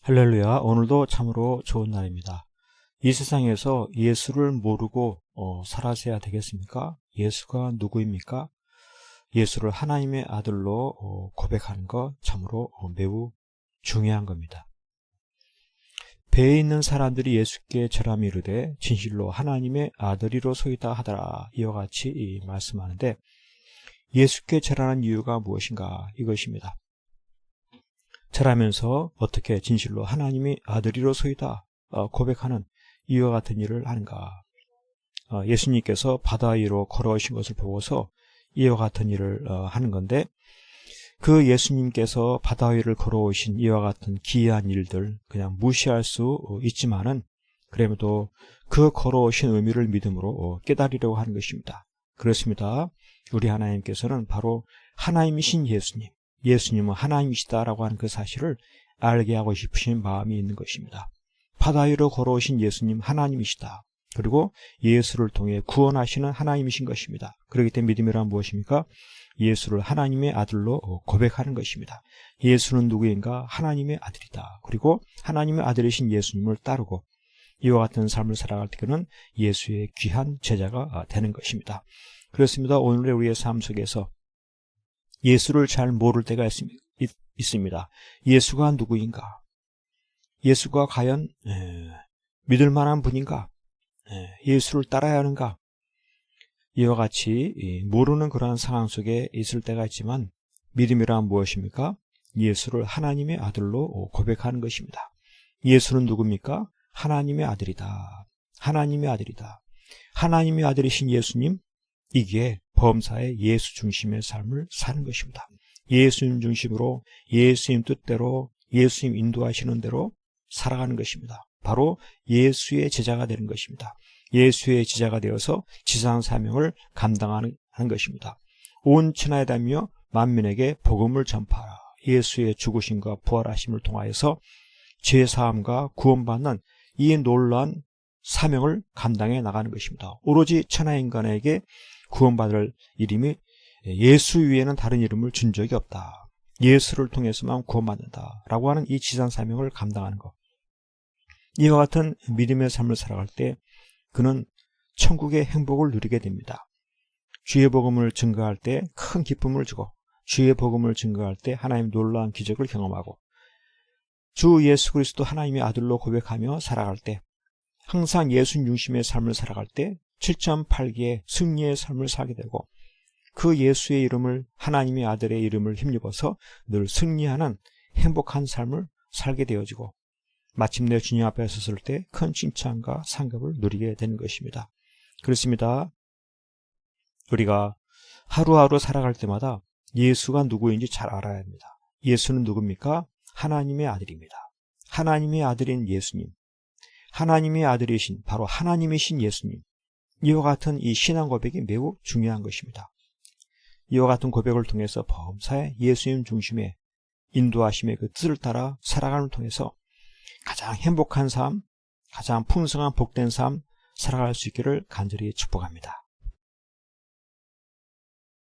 할렐루야. 오늘도 참으로 좋은 날입니다. 이 세상에서 예수를 모르고 살아서야 되겠습니까? 예수가 누구입니까? 예수를 하나님의 아들로 고백하는 것 참으로 매우 중요한 겁니다. 배에 있는 사람들이 예수께 절하며 이르되 진실로 하나님의 아들이로소이다 하더라. 이와 같이 말씀하는데, 예수께 절하는 이유가 무엇인가? 이것입니다. 절하면서 어떻게 진실로 하나님의 아들이로소이다 고백하는 이와 같은 일을 하는가? 예수님께서 바다 위로 걸어오신 것을 보고서 이와 같은 일을 하는 건데, 그 예수님께서 바다 위를 걸어오신 이와 같은 기이한 일들 그냥 무시할 수 있지만은, 그래도 그 걸어오신 의미를 믿음으로 깨달으려고 하는 것입니다. 그렇습니다. 우리 하나님께서는 바로 하나님이신 예수님, 예수님은 하나님이시다라고 하는 그 사실을 알게 하고 싶으신 마음이 있는 것입니다. 바다 위로 걸어오신 예수님 하나님이시다. 그리고 예수를 통해 구원하시는 하나님이신 것입니다. 그렇기 때문에 믿음이란 무엇입니까? 예수를 하나님의 아들로 고백하는 것입니다. 예수는 누구인가? 하나님의 아들이다. 그리고 하나님의 아들이신 예수님을 따르고 이와 같은 삶을 살아갈 때는 예수의 귀한 제자가 되는 것입니다. 그렇습니다. 오늘의 우리의 삶 속에서 예수를 잘 모를 때가 있습니다. 예수가 누구인가? 예수가 과연 믿을 만한 분인가? 예수를 따라야 하는가? 이와 같이 모르는 그러한 상황 속에 있을 때가 있지만, 믿음이란 무엇입니까? 예수를 하나님의 아들로 고백하는 것입니다. 예수는 누굽니까? 하나님의 아들이다. 하나님의 아들이다. 하나님의 아들이신 예수님, 이게 범사의 예수 중심의 삶을 사는 것입니다. 예수님 중심으로, 예수님 뜻대로, 예수님 인도하시는 대로 살아가는 것입니다. 바로 예수의 제자가 되는 것입니다. 예수의 제자가 되어서 지상 사명을 감당하는 것입니다. 온 천하에 다니며 만민에게 복음을 전파하라. 예수의 죽으심과 부활하심을 통하여서 죄사함과 구원받는 이 놀라운 사명을 감당해 나가는 것입니다. 오로지 천하 인간에게 구원받을 이름이 예수 위에는 다른 이름을 준 적이 없다. 예수를 통해서만 구원받는다 라고 하는 이 지상 사명을 감당하는 것, 이와 같은 믿음의 삶을 살아갈 때 그는 천국의 행복을 누리게 됩니다. 주의 복음을 증거할 때 큰 기쁨을 주고, 주의 복음을 증거할 때 하나님의 놀라운 기적을 경험하고, 주 예수 그리스도 하나님의 아들로 고백하며 살아갈 때, 항상 예수 중심의 삶을 살아갈 때 7.8기의 승리의 삶을 살게 되고, 그 예수의 이름을, 하나님의 아들의 이름을 힘입어서 늘 승리하는 행복한 삶을 살게 되어지고, 마침내 주님 앞에 섰을 때 큰 칭찬과 상급을 누리게 되는 것입니다. 그렇습니다. 우리가 하루하루 살아갈 때마다 예수가 누구인지 잘 알아야 합니다. 예수는 누굽니까? 하나님의 아들입니다. 하나님의 아들인 예수님, 하나님의 아들이신 바로 하나님이신 예수님, 이와 같은 이 신앙 고백이 매우 중요한 것입니다. 이와 같은 고백을 통해서 범사의 예수님 중심의 인도하심의 그 뜻을 따라 살아감을 통해서 가장 행복한 삶, 가장 풍성한 복된 삶 살아갈 수 있기를 간절히 축복합니다.